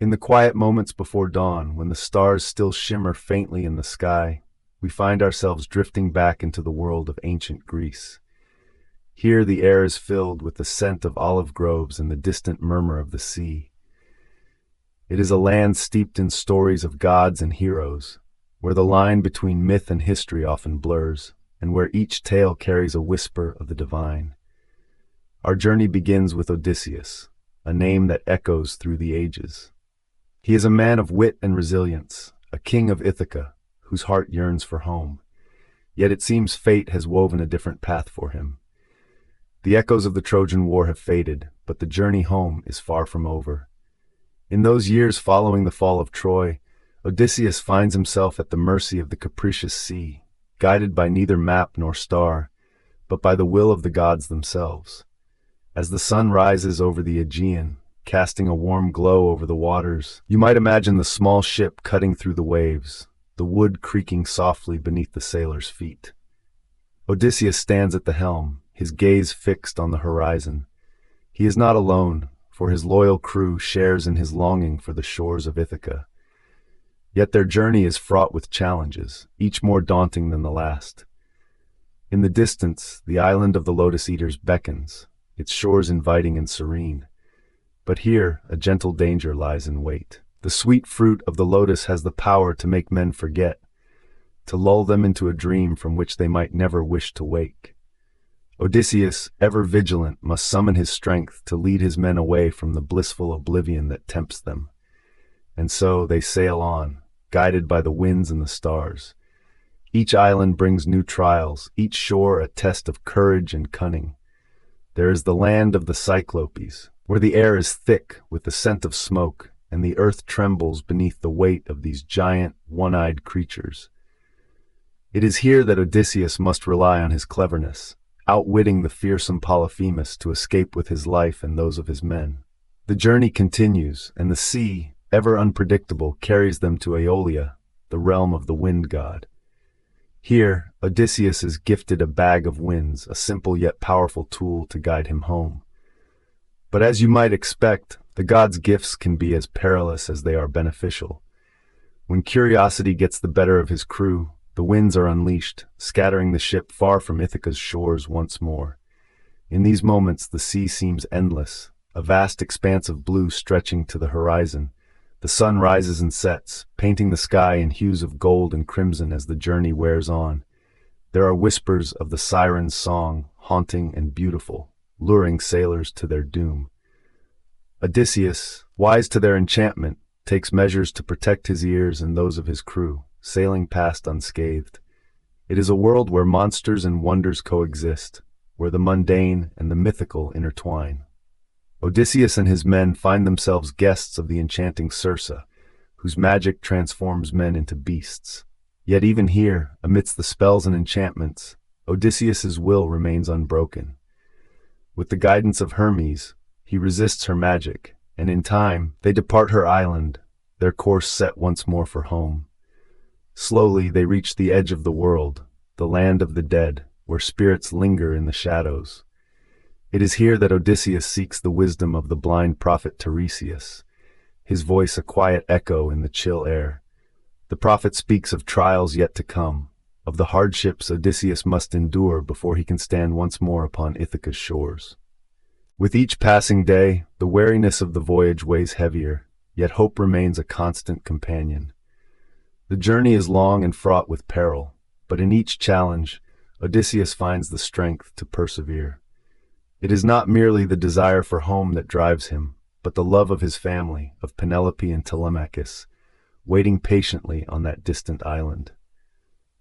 In the quiet moments before dawn, when the stars still shimmer faintly in the sky, we find ourselves drifting back into the world of ancient Greece. Here the air is filled with the scent of olive groves and the distant murmur of the sea. It is a land steeped in stories of gods and heroes, where the line between myth and history often blurs, and where each tale carries a whisper of the divine. Our journey begins with Odysseus, a name that echoes through the ages. He is a man of wit and resilience, a king of Ithaca, whose heart yearns for home. Yet it seems fate has woven a different path for him. The echoes of the Trojan War have faded, but the journey home is far from over. In those years following the fall of Troy, Odysseus finds himself at the mercy of the capricious sea, guided by neither map nor star, but by the will of the gods themselves. As the sun rises over the Aegean, casting a warm glow over the waters, you might imagine the small ship cutting through the waves, the wood creaking softly beneath the sailor's feet. Odysseus stands at the helm, his gaze fixed on the horizon. He is not alone, for his loyal crew shares in his longing for the shores of Ithaca. Yet their journey is fraught with challenges, each more daunting than the last. In the distance, the island of the Lotus Eaters beckons, its shores inviting and serene. But here, a gentle danger lies in wait. The sweet fruit of the lotus has the power to make men forget, to lull them into a dream from which they might never wish to wake. Odysseus, ever vigilant, must summon his strength to lead his men away from the blissful oblivion that tempts them. And so they sail on, guided by the winds and the stars. Each island brings new trials, each shore a test of courage and cunning. There is the land of the Cyclopes, where the air is thick with the scent of smoke, and the earth trembles beneath the weight of these giant, one-eyed creatures. It is here that Odysseus must rely on his cleverness, outwitting the fearsome Polyphemus to escape with his life and those of his men. The journey continues, and the sea, ever unpredictable, carries them to Aeolia, the realm of the wind god. Here, Odysseus is gifted a bag of winds, a simple yet powerful tool to guide him home. But as you might expect, the gods' gifts can be as perilous as they are beneficial. When curiosity gets the better of his crew, the winds are unleashed, scattering the ship far from Ithaca's shores once more. In these moments, the sea seems endless, a vast expanse of blue stretching to the horizon. The sun rises and sets, painting the sky in hues of gold and crimson as the journey wears on. There are whispers of the siren's song, haunting and beautiful, luring sailors to their doom. Odysseus, wise to their enchantment, takes measures to protect his ears and those of his crew, sailing past unscathed. It is a world where monsters and wonders coexist, where the mundane and the mythical intertwine. Odysseus and his men find themselves guests of the enchanting Circe, whose magic transforms men into beasts. Yet even here, amidst the spells and enchantments, Odysseus's will remains unbroken. With the guidance of Hermes, he resists her magic, and in time, they depart her island, their course set once more for home. Slowly, they reach the edge of the world, the land of the dead, where spirits linger in the shadows. It is here that Odysseus seeks the wisdom of the blind prophet Tiresias, his voice a quiet echo in the chill air. The prophet speaks of trials yet to come, of the hardships Odysseus must endure before he can stand once more upon Ithaca's shores. With each passing day, the weariness of the voyage weighs heavier, yet hope remains a constant companion. The journey is long and fraught with peril, but in each challenge, Odysseus finds the strength to persevere. It is not merely the desire for home that drives him, but the love of his family, of Penelope and Telemachus, waiting patiently on that distant island.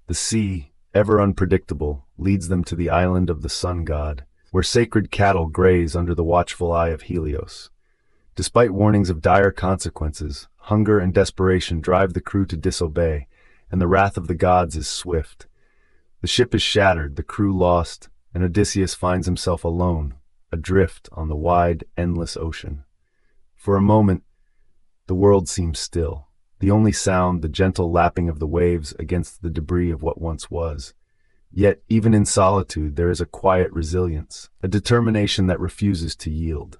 The sea, ever unpredictable, leads them to the island of the sun god, where sacred cattle graze under the watchful eye of Helios. Despite warnings of dire consequences, hunger and desperation drive the crew to disobey, and the wrath of the gods is swift. The ship is shattered, the crew lost, and Odysseus finds himself alone, adrift on the wide, endless ocean. For a moment, the world seems still, the only sound the gentle lapping of the waves against the debris of what once was. Yet, even in solitude, there is a quiet resilience, a determination that refuses to yield.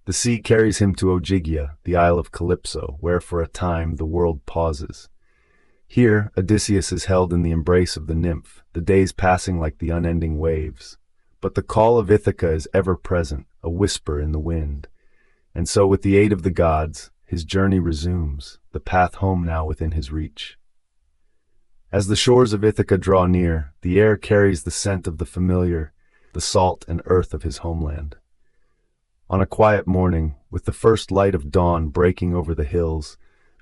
The sea carries him to Ogygia, the Isle of Calypso, where for a time the world pauses. Here, Odysseus is held in the embrace of the nymph, the days passing like the unending waves. But the call of Ithaca is ever present, a whisper in the wind. And so, with the aid of the gods, his journey resumes, the path home now within his reach. As the shores of Ithaca draw near, the air carries the scent of the familiar, the salt and earth of his homeland. On a quiet morning, with the first light of dawn breaking over the hills,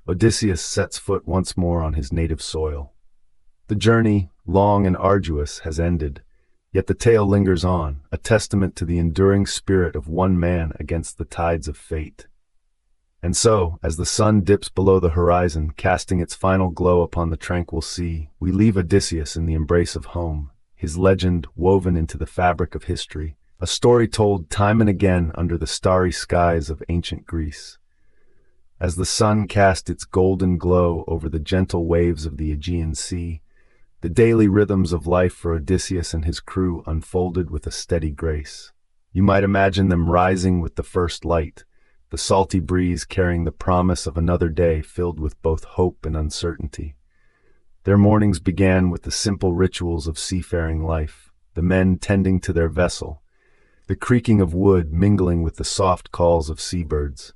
Odysseus sets foot once more on his native soil. The journey, long and arduous, has ended, yet the tale lingers on, a testament to the enduring spirit of one man against the tides of fate. And so, as the sun dips below the horizon, casting its final glow upon the tranquil sea, we leave Odysseus in the embrace of home, his legend woven into the fabric of history, a story told time and again under the starry skies of ancient Greece. As the sun cast its golden glow over the gentle waves of the Aegean Sea, the daily rhythms of life for Odysseus and his crew unfolded with a steady grace. You might imagine them rising with the first light, the salty breeze carrying the promise of another day filled with both hope and uncertainty. Their mornings began with the simple rituals of seafaring life, the men tending to their vessel, the creaking of wood mingling with the soft calls of seabirds.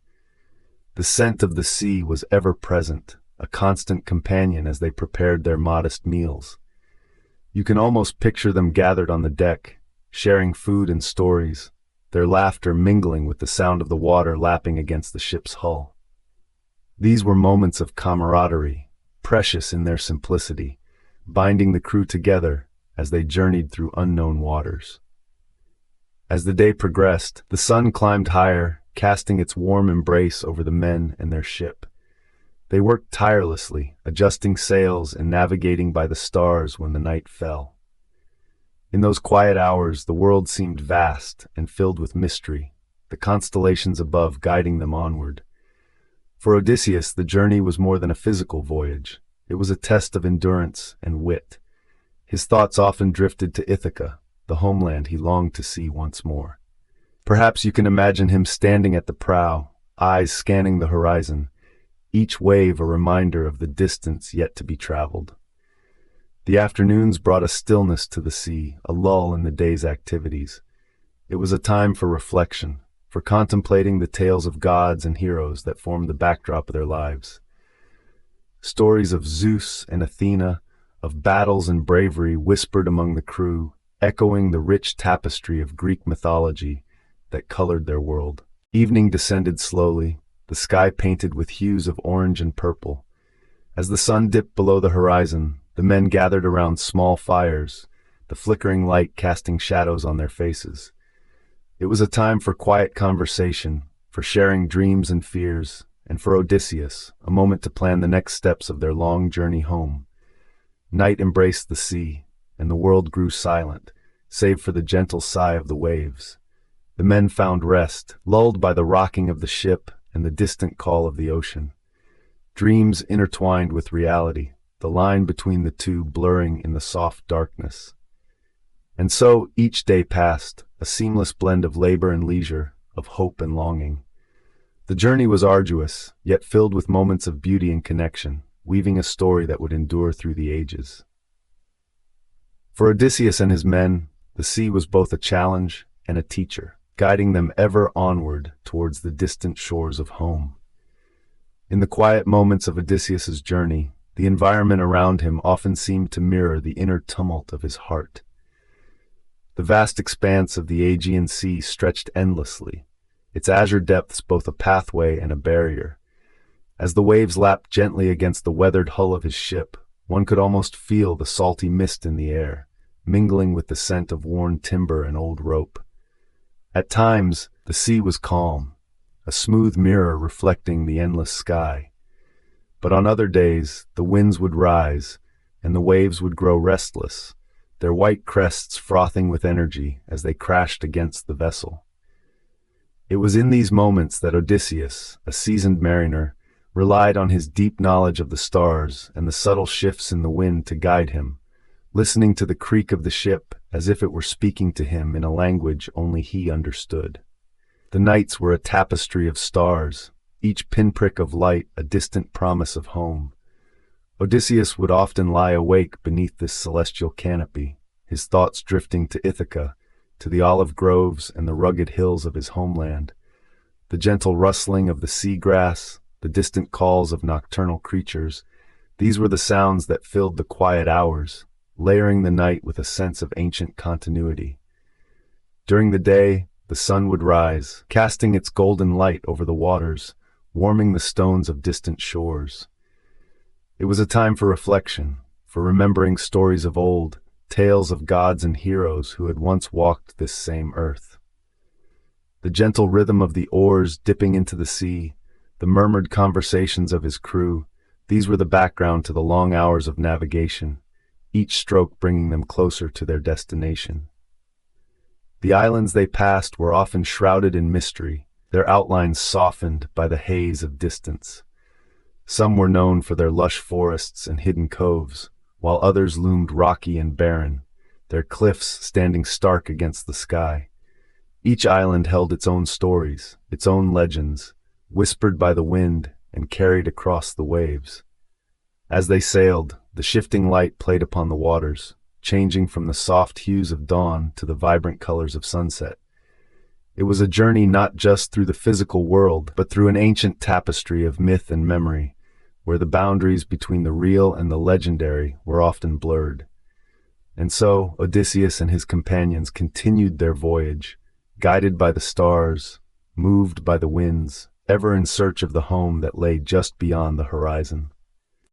The scent of the sea was ever present, a constant companion as they prepared their modest meals. You can almost picture them gathered on the deck, sharing food and stories, their laughter mingling with the sound of the water lapping against the ship's hull. These were moments of camaraderie, precious in their simplicity, binding the crew together as they journeyed through unknown waters. As the day progressed, the sun climbed higher, casting its warm embrace over the men and their ship. They worked tirelessly, adjusting sails and navigating by the stars when the night fell. In those quiet hours, the world seemed vast and filled with mystery, the constellations above guiding them onward. For Odysseus, the journey was more than a physical voyage. It was a test of endurance and wit. His thoughts often drifted to Ithaca, the homeland he longed to see once more. Perhaps you can imagine him standing at the prow, eyes scanning the horizon, each wave a reminder of the distance yet to be traveled. The afternoons brought a stillness to the sea, a lull in the day's activities. It was a time for reflection, for contemplating the tales of gods and heroes that formed the backdrop of their lives. Stories of Zeus and Athena, of battles and bravery whispered among the crew, echoing the rich tapestry of Greek mythology that colored their world. Evening descended slowly, the sky painted with hues of orange and purple. As the sun dipped below the horizon, the men gathered around small fires, the flickering light casting shadows on their faces. It was a time for quiet conversation, for sharing dreams and fears, and for Odysseus, a moment to plan the next steps of their long journey home. Night embraced the sea, and the world grew silent, save for the gentle sigh of the waves. The men found rest, lulled by the rocking of the ship and the distant call of the ocean. Dreams intertwined with reality, the line between the two blurring in the soft darkness. And so each day passed, a seamless blend of labor and leisure, of hope and longing. The journey was arduous, yet filled with moments of beauty and connection, weaving a story that would endure through the ages. For Odysseus and his men, the sea was both a challenge and a teacher, guiding them ever onward towards the distant shores of home. In the quiet moments of Odysseus's journey, the environment around him often seemed to mirror the inner tumult of his heart. The vast expanse of the Aegean Sea stretched endlessly, its azure depths both a pathway and a barrier. As the waves lapped gently against the weathered hull of his ship, one could almost feel the salty mist in the air, mingling with the scent of worn timber and old rope. At times, the sea was calm, a smooth mirror reflecting the endless sky. But on other days, the winds would rise, and the waves would grow restless, their white crests frothing with energy as they crashed against the vessel. It was in these moments that Odysseus, a seasoned mariner, relied on his deep knowledge of the stars and the subtle shifts in the wind to guide him, listening to the creak of the ship as if it were speaking to him in a language only he understood. The nights were a tapestry of stars, each pinprick of light a distant promise of home. Odysseus would often lie awake beneath this celestial canopy, his thoughts drifting to Ithaca, to the olive groves and the rugged hills of his homeland. The gentle rustling of the sea grass, the distant calls of nocturnal creatures, these were the sounds that filled the quiet hours, layering the night with a sense of ancient continuity. During the day, the sun would rise, casting its golden light over the waters, warming the stones of distant shores. It was a time for reflection, for remembering stories of old, tales of gods and heroes who had once walked this same earth. The gentle rhythm of the oars dipping into the sea, the murmured conversations of his crew, these were the background to the long hours of navigation, each stroke bringing them closer to their destination. The islands they passed were often shrouded in mystery, their outlines softened by the haze of distance. Some were known for their lush forests and hidden coves, while others loomed rocky and barren, their cliffs standing stark against the sky. Each island held its own stories, its own legends, whispered by the wind and carried across the waves. As they sailed, the shifting light played upon the waters, changing from the soft hues of dawn to the vibrant colors of sunset. It was a journey not just through the physical world, but through an ancient tapestry of myth and memory, where the boundaries between the real and the legendary were often blurred. And so, Odysseus and his companions continued their voyage, guided by the stars, moved by the winds, ever in search of the home that lay just beyond the horizon.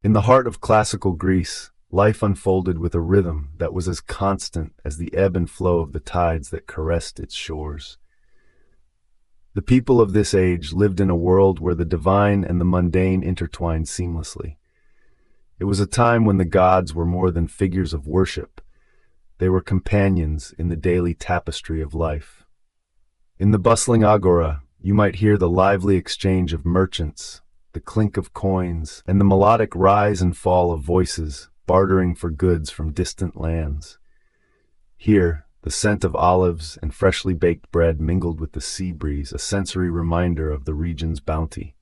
In the heart of classical Greece, life unfolded with a rhythm that was as constant as the ebb and flow of the tides that caressed its shores. The people of this age lived in a world where the divine and the mundane intertwined seamlessly. It was a time when the gods were more than figures of worship. They were companions in the daily tapestry of life. In the bustling agora, you might hear the lively exchange of merchants, the clink of coins, and the melodic rise and fall of voices, bartering for goods from distant lands. Here, the scent of olives and freshly baked bread mingled with the sea breeze, a sensory reminder of the region's bounty.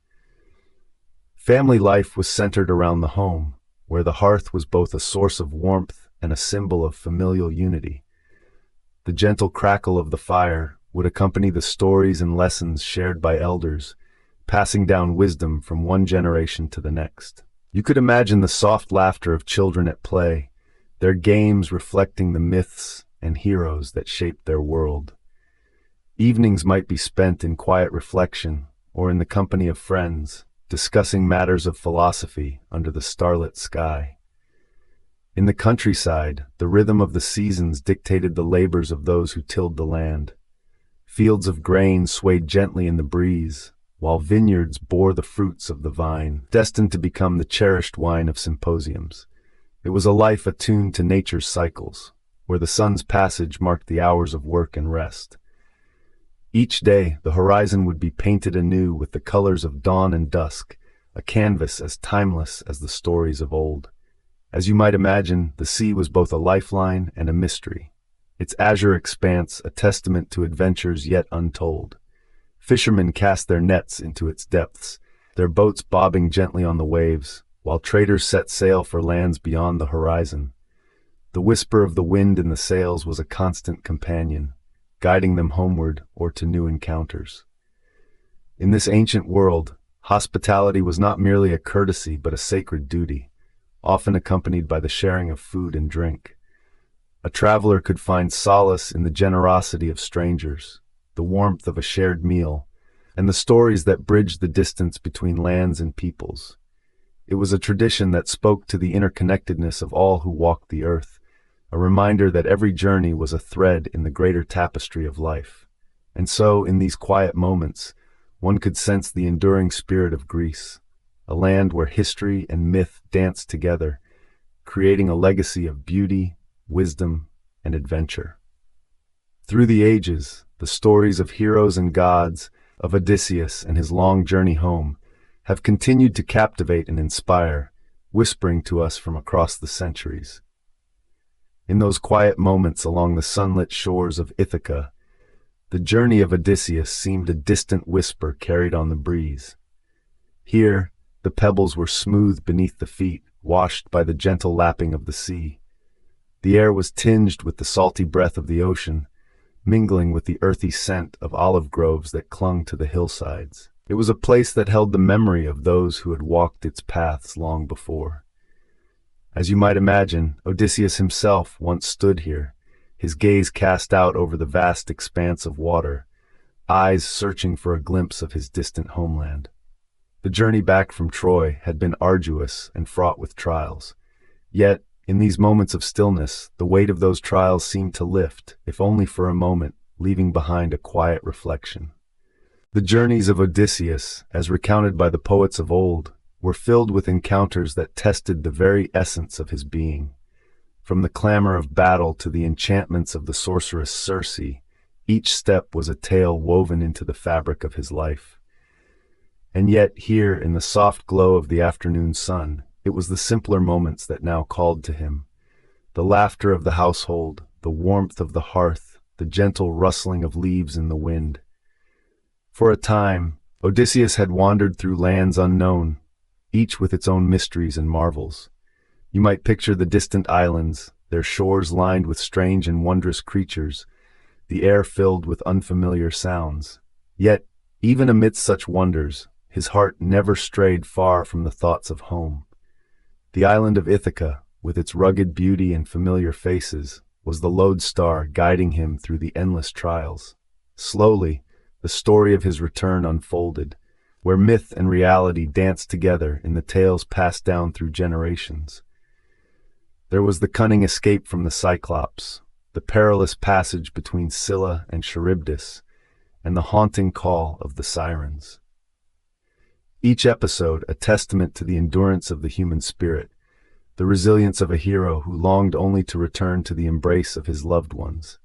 Family life was centered around the home, where the hearth was both a source of warmth and a symbol of familial unity. The gentle crackle of the fire would accompany the stories and lessons shared by elders, passing down wisdom from one generation to the next. You could imagine the soft laughter of children at play, their games reflecting the myths and heroes that shaped their world. Evenings might be spent in quiet reflection or in the company of friends, discussing matters of philosophy under the starlit sky. In the countryside, the rhythm of the seasons dictated the labors of those who tilled the land. Fields of grain swayed gently in the breeze, while vineyards bore the fruits of the vine, destined to become the cherished wine of symposiums. It was a life attuned to nature's cycles, where the sun's passage marked the hours of work and rest. Each day, the horizon would be painted anew with the colors of dawn and dusk, a canvas as timeless as the stories of old. As you might imagine, the sea was both a lifeline and a mystery, its azure expanse a testament to adventures yet untold. Fishermen cast their nets into its depths, their boats bobbing gently on the waves, while traders set sail for lands beyond the horizon. The whisper of the wind in the sails was a constant companion, guiding them homeward or to new encounters. In this ancient world, hospitality was not merely a courtesy but a sacred duty, often accompanied by the sharing of food and drink. A traveler could find solace in the generosity of strangers, the warmth of a shared meal, and the stories that bridged the distance between lands and peoples. It was a tradition that spoke to the interconnectedness of all who walked the earth, a reminder that every journey was a thread in the greater tapestry of life. And so, in these quiet moments, one could sense the enduring spirit of Greece, a land where history and myth danced together, creating a legacy of beauty, wisdom, and adventure. Through the ages, the stories of heroes and gods, of Odysseus and his long journey home, have continued to captivate and inspire, whispering to us from across the centuries. In those quiet moments along the sunlit shores of Ithaca, The journey of Odysseus seemed a distant whisper carried on the breeze. Here, the pebbles were smooth beneath the feet, washed by the gentle lapping of the sea. The air was tinged with the salty breath of the ocean, mingling with the earthy scent of olive groves that clung to the hillsides. It was a place that held the memory of those who had walked its paths long before. As you might imagine, Odysseus himself once stood here, his gaze cast out over the vast expanse of water, eyes searching for a glimpse of his distant homeland. The journey back from Troy had been arduous and fraught with trials. Yet, in these moments of stillness, the weight of those trials seemed to lift, if only for a moment, leaving behind a quiet reflection. The journeys of Odysseus, as recounted by the poets of old, were filled with encounters that tested the very essence of his being. From the clamor of battle to the enchantments of the sorceress Circe, each step was a tale woven into the fabric of his life. And yet here, in the soft glow of the afternoon sun, it was the simpler moments that now called to him. The laughter of the household, the warmth of the hearth, the gentle rustling of leaves in the wind. For a time, Odysseus had wandered through lands unknown, each with its own mysteries and marvels. You might picture the distant islands, their shores lined with strange and wondrous creatures, the air filled with unfamiliar sounds. Yet, even amidst such wonders, his heart never strayed far from the thoughts of home. The island of Ithaca, with its rugged beauty and familiar faces, was the lodestar guiding him through the endless trials. Slowly, the story of his return unfolded, where myth and reality danced together in the tales passed down through generations. There was the cunning escape from the Cyclops, the perilous passage between Scylla and Charybdis, and the haunting call of the sirens. Each episode a testament to the endurance of the human spirit, the resilience of a hero who longed only to return to the embrace of his loved ones.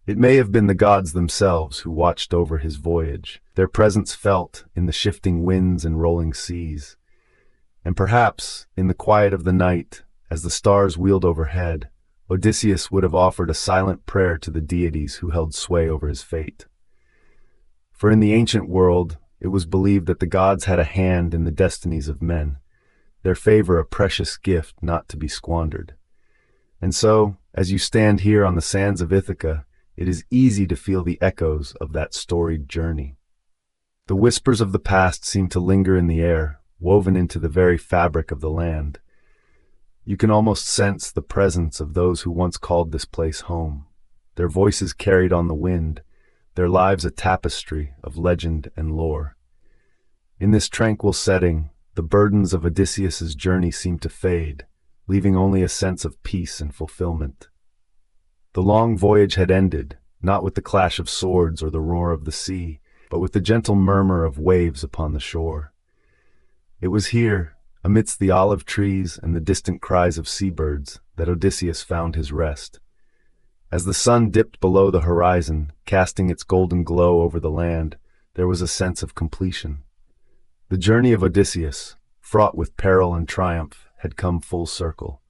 It may have been the gods themselves who watched over his voyage, their presence felt in the shifting winds and rolling seas. And perhaps, in the quiet of the night, as the stars wheeled overhead, Odysseus would have offered a silent prayer to the deities who held sway over his fate. For in the ancient world, it was believed that the gods had a hand in the destinies of men, their favor a precious gift not to be squandered. And so, as you stand here on the sands of Ithaca, it is easy to feel the echoes of that storied journey. The whispers of the past seem to linger in the air, woven into the very fabric of the land. You can almost sense the presence of those who once called this place home, their voices carried on the wind, their lives a tapestry of legend and lore. In this tranquil setting, the burdens of Odysseus's journey seem to fade, leaving only a sense of peace and fulfillment. The long voyage had ended, not with the clash of swords or the roar of the sea, but with the gentle murmur of waves upon the shore. It was here, amidst the olive trees and the distant cries of seabirds, that Odysseus found his rest. As the sun dipped below the horizon, casting its golden glow over the land, there was a sense of completion. The journey of Odysseus, fraught with peril and triumph, had come full circle.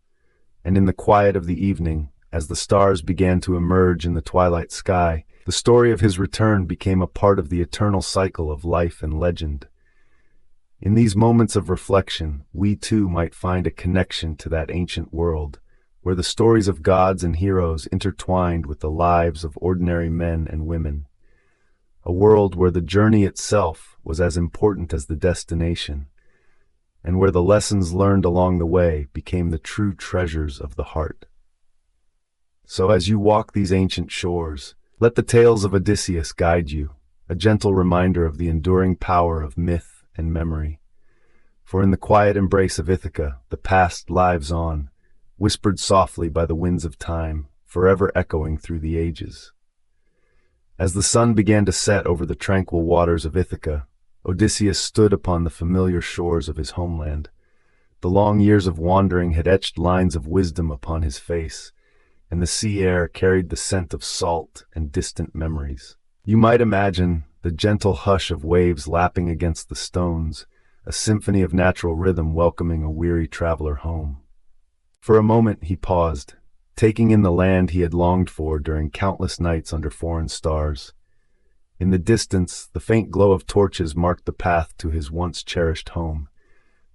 And in the quiet of the evening, as the stars began to emerge in the twilight sky, the story of his return became a part of the eternal cycle of life and legend. In these moments of reflection, we too might find a connection to that ancient world, where the stories of gods and heroes intertwined with the lives of ordinary men and women. A world where the journey itself was as important as the destination, and where the lessons learned along the way became the true treasures of the heart. So as you walk these ancient shores, let the tales of Odysseus guide you, a gentle reminder of the enduring power of myth and memory. For in the quiet embrace of Ithaca, the past lives on, whispered softly by the winds of time, forever echoing through the ages. As the sun began to set over the tranquil waters of Ithaca, Odysseus stood upon the familiar shores of his homeland. The long years of wandering had etched lines of wisdom upon his face, and the sea air carried the scent of salt and distant memories. You might imagine the gentle hush of waves lapping against the stones, a symphony of natural rhythm welcoming a weary traveler home. For a moment he paused, taking in the land he had longed for during countless nights under foreign stars. In the distance, the faint glow of torches marked the path to his once cherished home,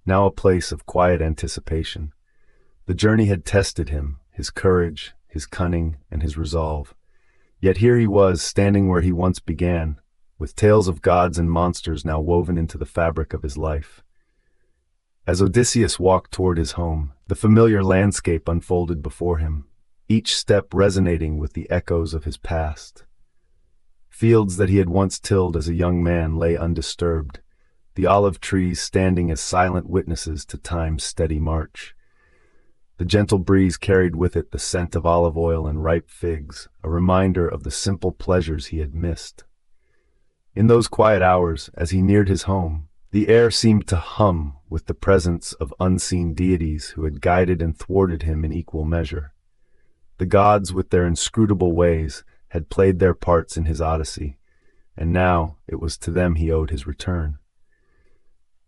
now a place of quiet anticipation. The journey had tested him, his courage, his cunning, and his resolve. Yet here he was, standing where he once began, with tales of gods and monsters now woven into the fabric of his life. As Odysseus walked toward his home, the familiar landscape unfolded before him, each step resonating with the echoes of his past. Fields that he had once tilled as a young man lay undisturbed, the olive trees standing as silent witnesses to time's steady march. The gentle breeze carried with it the scent of olive oil and ripe figs, a reminder of the simple pleasures he had missed. In those quiet hours, as he neared his home, the air seemed to hum with the presence of unseen deities who had guided and thwarted him in equal measure. The gods, with their inscrutable ways, had played their parts in his Odyssey, and now it was to them he owed his return.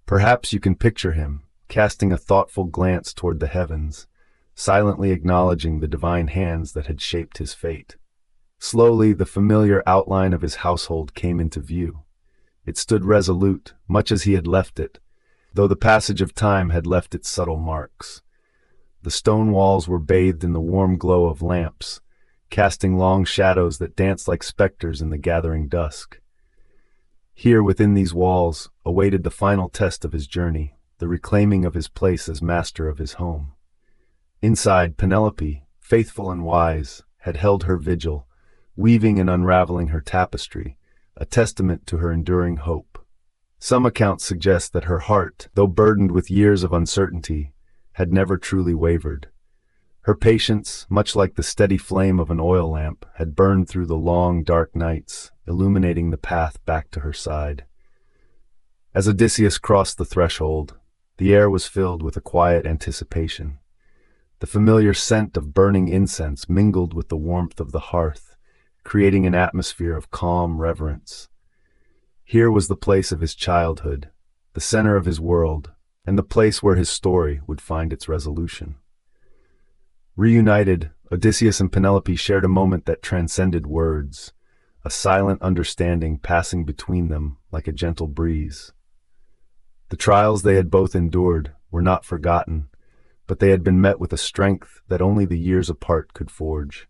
Perhaps you can picture him, casting a thoughtful glance toward the heavens, silently acknowledging the divine hands that had shaped his fate. Slowly, the familiar outline of his household came into view. It stood resolute, much as he had left it, though the passage of time had left its subtle marks. The stone walls were bathed in the warm glow of lamps, casting long shadows that danced like specters in the gathering dusk. Here, within these walls, awaited the final test of his journey, the reclaiming of his place as master of his home. Inside, Penelope, faithful and wise, had held her vigil, weaving and unraveling her tapestry, a testament to her enduring hope. Some accounts suggest that her heart, though burdened with years of uncertainty, had never truly wavered. Her patience, much like the steady flame of an oil lamp, had burned through the long, dark nights, illuminating the path back to her side. As Odysseus crossed the threshold, the air was filled with a quiet anticipation. The familiar scent of burning incense mingled with the warmth of the hearth, creating an atmosphere of calm reverence. Here was the place of his childhood, the center of his world, and the place where his story would find its resolution. Reunited, Odysseus and Penelope shared a moment that transcended words, a silent understanding passing between them like a gentle breeze. The trials they had both endured were not forgotten, but they had been met with a strength that only the years apart could forge.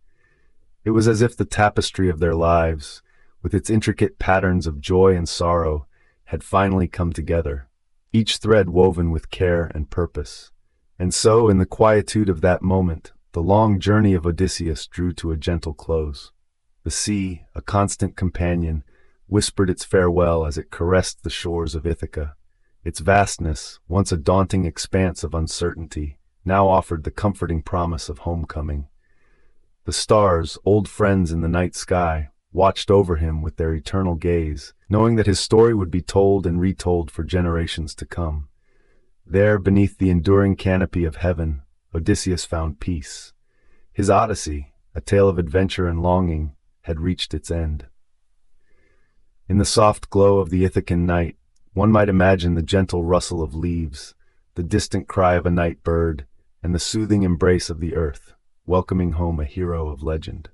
It was as if the tapestry of their lives, with its intricate patterns of joy and sorrow, had finally come together, each thread woven with care and purpose. And so, in the quietude of that moment, the long journey of Odysseus drew to a gentle close. The sea, a constant companion, whispered its farewell as it caressed the shores of Ithaca. Its vastness, once a daunting expanse of uncertainty, now offered the comforting promise of homecoming. The stars, old friends in the night sky, watched over him with their eternal gaze, knowing that his story would be told and retold for generations to come. There, beneath the enduring canopy of heaven, Odysseus found peace. His Odyssey, a tale of adventure and longing, had reached its end. In the soft glow of the Ithacan night, one might imagine the gentle rustle of leaves, the distant cry of a night bird, and the soothing embrace of the earth, welcoming home a hero of legend.